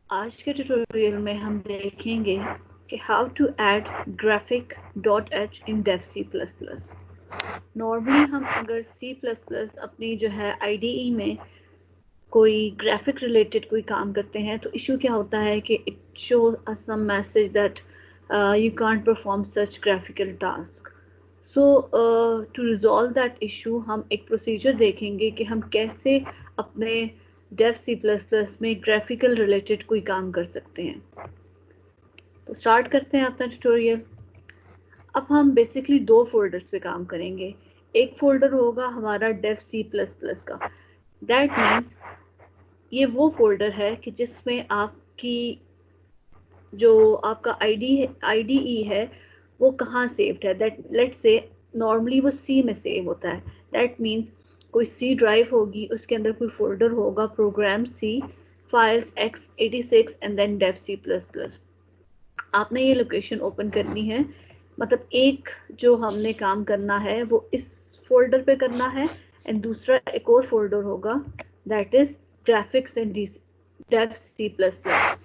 आज के ट्यूटोरियल में हम देखेंगे कि how to add graphic dot H in Dev C plus plus. Normally हम अगर सी प्लस प्लस अपनी जो है IDE में कोई ग्राफिक रिलेटेड कोई काम करते हैं तो इशू क्या होता है कि it shows us some message that you can't perform such graphical task. So to resolve that issue हम एक प्रोसीजर देखेंगे कि हम कैसे अपने डेव सी प्लस प्लस में ग्राफिकल रिलेटेड कोई काम कर सकते हैं। तो स्टार्ट करते हैं अपना ट्यूटोरियल। अब हम बेसिकली दो फोल्डर्स पे काम करेंगे। एक फोल्डर होगा हमारा डेव सी प्लस प्लस का। दैट मीन्स ये वो फोल्डर है कि जिसमें आपकी जो आपका IDE है वो कहाँ सेव्ड है। दैट लेट्स से नॉर्मली वो सी में सेव होता है। दैट मीन्स कोई सी ड्राइव होगी, उसके अंदर कोई फोल्डर होगा program C files x86 and then Dev C plus plus. आपने ये लोकेशन ओपन करनी है, मतलब एक जो हमने काम करना है वो इस फोल्डर पे करना है एंड दूसरा एक और फोल्डर होगा that is graphics and Dev C plus plus.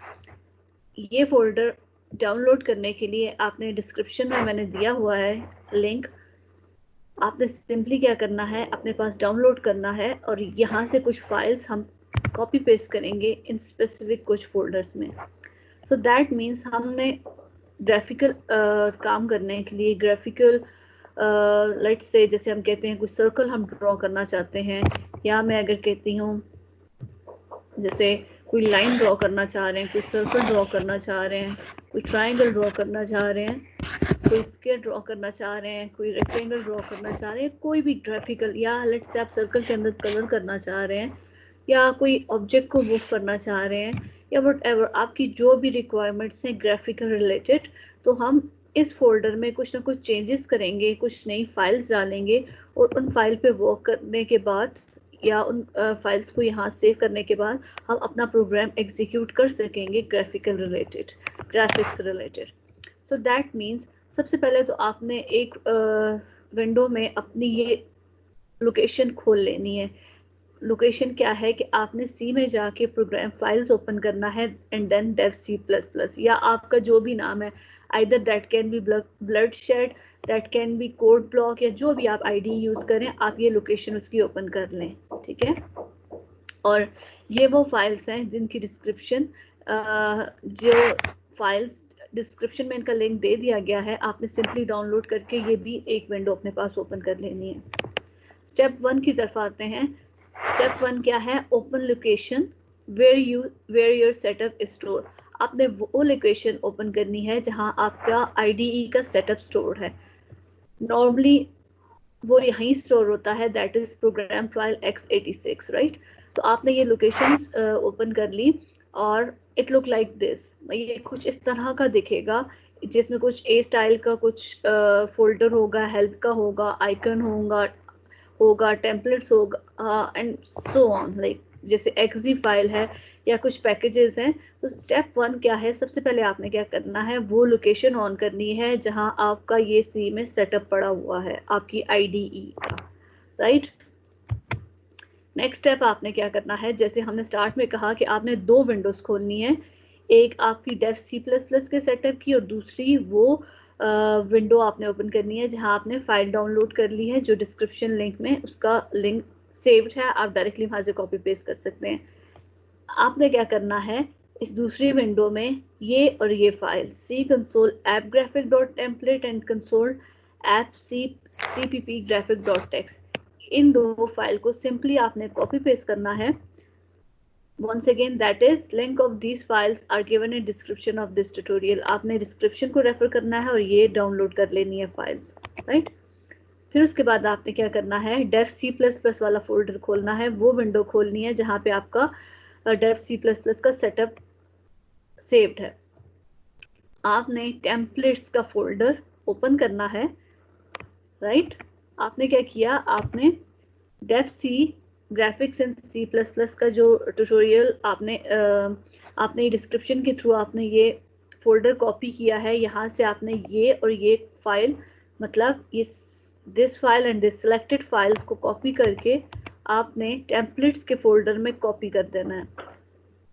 ये फोल्डर डाउनलोड करने के लिए आपने डिस्क्रिप्शन में मैंने दिया हुआ है लिंक। आपने सिंपली क्या करना है, अपने पास डाउनलोड करना है और यहाँ से कुछ फाइल्स हम कॉपी पेस्ट करेंगे इन स्पेसिफिक कुछ फोल्डर्स में। सो दैट मीन्स हमने ग्राफिकल काम करने के लिए ग्राफिकल लेट्स से जैसे हम कहते हैं कुछ सर्कल हम ड्रॉ करना चाहते हैं, या मैं अगर कहती हूँ जैसे कोई लाइन ड्रॉ करना चाह रहे हैं, कोई सर्कल ड्रॉ करना चाह रहे हैं, कोई ट्राइंगल ड्रॉ करना चाह रहे हैं, कोई स्क्वायर ड्रॉ करना चाह रहे हैं, कोई रेक्टेंगल ड्रॉ करना चाह रहे हैं, कोई भी ग्राफिकल, या लेट्स से आप सर्कल के अंदर कलर करना चाह रहे हैं या कोई ऑब्जेक्ट को मूव करना चाह रहे हैं या वट एवर आपकी जो भी रिक्वायरमेंट्स हैं ग्राफिकल रिलेटेड, तो हम इस फोल्डर में कुछ ना कुछ चेंजेस करेंगे, कुछ नई फाइल्स डालेंगे और उन फाइल पे वर्क करने के बाद या उन फाइल्स को यहाँ सेव करने के बाद हम अपना प्रोग्राम एग्जीक्यूट कर सकेंगे graphical related, graphics related. So that means सबसे पहले तो आपने एक विंडो में अपनी ये लोकेशन खोल लेनी है। लोकेशन क्या है कि आपने सी में जाके प्रोग्राम फाइल्स ओपन करना है and then Dev C plus plus, या आपका जो भी नाम है, either that can be Bloodshed, that can be code block, या जो भी आप ID यूज करें आप ये लोकेशन उसकी ओपन कर लें, ठीक है। और ये वो फाइल्स हैं जिनकी डिस्क्रिप्शन जो फाइल्स डिस्क्रिप्शन में इनका लिंक दे दिया गया है, आपने सिंपली डाउनलोड करके ये भी एक विंडो अपने पास ओपन कर लेनी है। स्टेप 1 की तरफ आते हैं। स्टेप 1 क्या है, open location where your setup store. आपने वो लोकेशन ओपन करनी है जहां आपका IDE का सेटअप स्टोर है। नॉर्मली वो यहीं स्टोर होता है, that is program file x86, right. तो आपने ये लोकेशन ओपन कर ली और इट लुक लाइक दिस, ये कुछ इस तरह का दिखेगा जिसमें कुछ ए स्टाइल का कुछ फोल्डर होगा, हेल्प का होगा, आइकन होगा, टेम्पलेट्स होगा एंड सो ऑन, लाइक जैसे एक्जी फाइल है या कुछ पैकेजेस हैं। तो स्टेप 1 क्या है, सबसे पहले आपने क्या करना है, वो लोकेशन ऑन करनी है जहां आपका ये सी में सेटअप पड़ा हुआ है आपकी IDE का, राइट। नेक्स्ट स्टेप आपने क्या करना है, जैसे हमने स्टार्ट में कहा कि आपने दो विंडोज खोलनी है, एक आपकी डेव सी प्लस प्लस के सेटअप की और दूसरी वो विंडो आपने ओपन करनी है जहां आपने फाइल डाउनलोड कर ली है, जो डिस्क्रिप्शन लिंक में उसका लिंक सेव्ड है, आप डायरेक्टली वहां से कॉपी पेस्ट कर सकते हैं। आपने क्या करना है, इस दूसरी विंडो में ये और ये file see console app graphic dot template and console app CPP graphic dot text, इन दो फाइल को सिंपली आपने कॉपी पेस्ट करना है। once again that is link of these files are given in description of this tutorial। आपने description को refer करना है और ये डाउनलोड कर लेनी है फाइल्स, राइट। फिर उसके बाद आपने क्या करना है, डेव सी प्लस प्लस वाला फोल्डर खोलना है, वो विंडो खोलनी है जहां पे आपका डेव सी प्लस प्लस का सेटअप सेव्ड है। आपने टेम्पलेट्स का फोल्डर ओपन करना है, राइट। आपने क्या किया, आपने Dev C graphics and C plus plus का जो ट्यूटोरियल आपने डिस्क्रिप्शन के थ्रू आपने ये फोल्डर कॉपी किया है, यहाँ से आपने ये और ये फाइल, मतलब ये this file and this selected files को कॉपी करके आपने टेम्पलेट्स के फोल्डर में कॉपी कर देना है,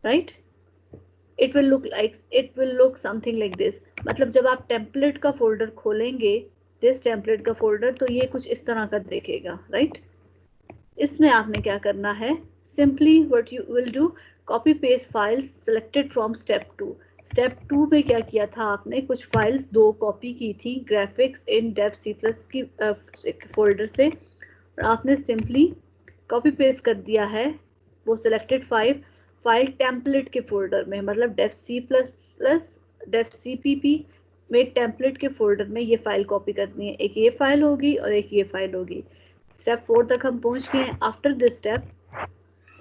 right. it will look something like this. मतलब जब आप टेम्पलेट का फोल्डर खोलेंगे, दिस टेम्पलेट का फोल्डर, तो ये कुछ इस तरह का दिखेगा, राइट? इसमें आपने क्या करना है, simply what you will do, copy paste files selected from step 2। Step 2 में क्या किया था आपने, कुछ फाइल्स 2 कॉपी की थी ग्राफिक्स इन डेव सी प्लस की फोल्डर से, और आपने सिंपली कॉपी पेस्ट कर दिया है वो सिलेक्टेड फाइल टेम्पलेट के फोल्डर में, मतलब Dev C plus plus Dev C P P में टेम्पलेट के फोल्डर में ये फाइल कॉपी करनी है। एक ये फाइल होगी और एक ये फाइल होगी। स्टेप 4 तक हम पहुंच गए हैं। After this step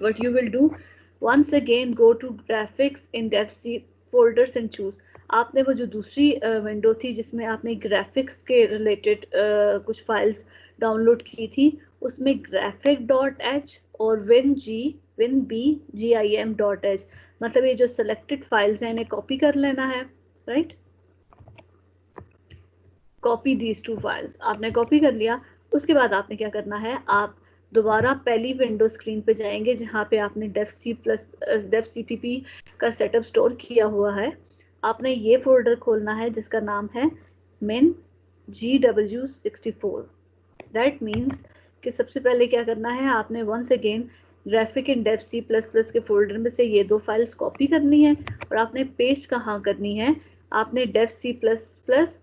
what you will do, once again go to graphics in devc folders and choose। आपने वो जो दूसरी विंडो थी जिसमें आपने ग्राफिक्स के रिलेटेड कुछ फाइल्स डाउनलोड की थी, उसमें graphic.h और winbgim.h, मतलब ये जो सिलेक्टेड फाइल्स हैं इन्हें कॉपी कर लेना है, राइट? कॉपी दीज 2 फाइल्स, आपने कॉपी कर लिया। उसके बाद आपने क्या करना है, आप दोबारा पहली विंडो स्क्रीन पे जाएंगे जहाँ पे आपने डेव सीपीपी का सेटअप स्टोर किया हुआ है। आपने ये फोल्डर खोलना है जिसका नाम है min GW64। दैट मीन्स कि सबसे पहले क्या करना है, आपने वंस अगेन ग्राफिक इन डेव सी प्लस प्लस के फोल्डर में से ये 2 फाइल्स कॉपी करनी है, और आपने पेस्ट कहाँ करनी है, आपने डेव सी प्लस प्लस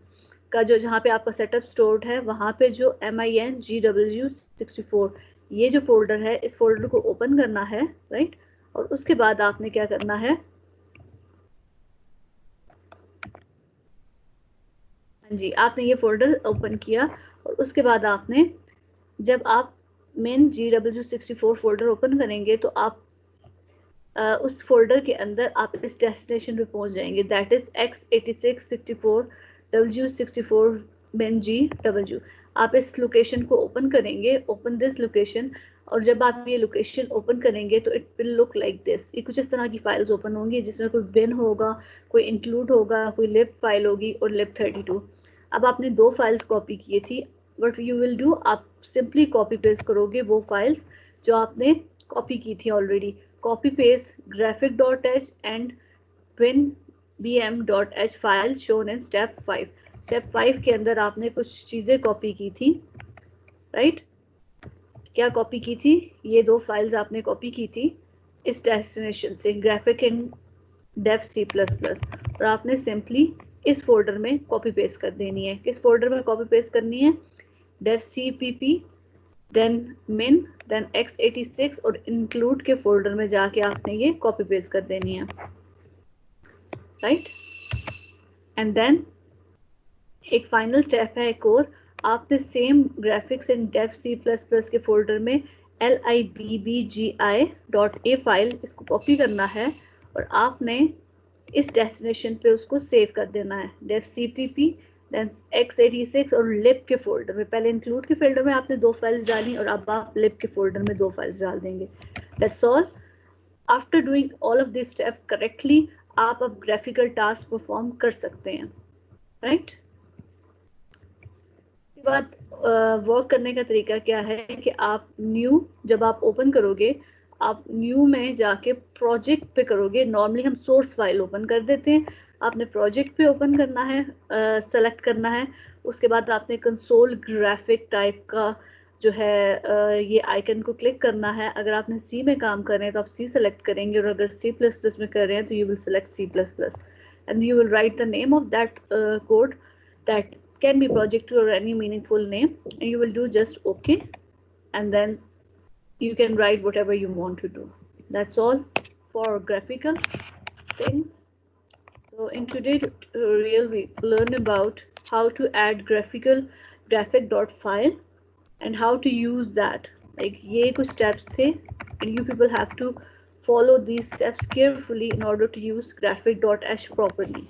का जो जहाँ पे आपका सेटअप स्टोर्ड है वहाँ पे जो min GW64 ये जो फोल्डर है, इस फोल्डर को ओपन करना है, राइट? और उसके बाद आपने क्या करना है, हाँ जी, आपने ये फोल्डर ओपन किया और उसके बाद आपने, जब आप min GW64 फोल्डर ओपन करेंगे तो आप उस फोल्डर के अंदर आप इस डेस्टिनेशन पे पहुंच जाएंगे, that is x86 64 min GW। आप इस लोकेशन को ओपन करेंगे, ओपन दिस लोकेशन, और जब आप ये लोकेशन ओपन करेंगे तो it will look like this. ये कुछ इस तरह की फाइल्स ओपन होंगी जिसमें कोई बिन होगा, कोई इंक्लूड होगा, कोई लिब फाइल होगी और lib32। अब आपने 2 फाइल्स कॉपी की थी, व्हाट यू विल डू, आप सिंपली कॉपी पेस्ट करोगे वो फाइल्स जो आपने कॉपी की थी already. copy paste graphic.h and winbm.h file shown in step 5। Step 5 के अंदर आपने कुछ चीजें कॉपी की थी, राइट? क्या कॉपी की थी, ये 2 फाइल्स आपने कॉपी की थी इस डेस्टिनेशन से, ग्राफिक इन डेव सी प्लस प्लस, और आपने सिंपली इस फोल्डर में कॉपी पेस्ट कर देनी है। किस फोल्डर में कॉपी पेस्ट करनी है, Dev C P P, then min, then x86 और इंक्लूड के फोल्डर में जाके आपने ये कॉपी पेस्ट कर देनी है, राइट? एंड देन एक फाइनल स्टेप है एक और, आपने सेम ग्राफिक्स इन डेव सी प्लस प्लस के फोल्डर में libbgi.a फाइल, इसको कॉपी करना है और आपने इस डेस्टिनेशन पे उसको सेव कर देना है, Dev C P P, then x86 और लिब के फोल्डर में। पहले इंक्लूड के फोल्डर में आपने 2 फाइल्स डाली और अब आप लिब के फोल्डर में 2 फाइल्स डाल देंगे। That's all. After doing all of this step correctly, आप अब ग्राफिकल टास्क परफॉर्म कर सकते हैं, राइट? इसके बाद वर्क करने का तरीका क्या है कि आप न्यू, जब आप ओपन करोगे, आप न्यू में जाके प्रोजेक्ट पे करोगे। नॉर्मली हम सोर्स फाइल ओपन कर देते हैं, आपने प्रोजेक्ट पे ओपन करना है, सेलेक्ट करना है। उसके बाद आपने कंसोल ग्राफिक टाइप का जो है ये आइकन को क्लिक करना है। अगर आपने सी में काम कर रहे हैं तो आप सी सेलेक्ट करेंगे, और अगर सी प्लस प्लस में कर रहे हैं तो you will select C plus plus, and you will write the name of that code that can be project or any meaningful name, and you will do just OK, and then you can write whatever you want to do. That's all for graphical things. So in today's tutorial we learn about how to add graphic.file and how to use that. Like ये कुछ steps थे, and you people have to follow these steps carefully in order to use graphic.h properly.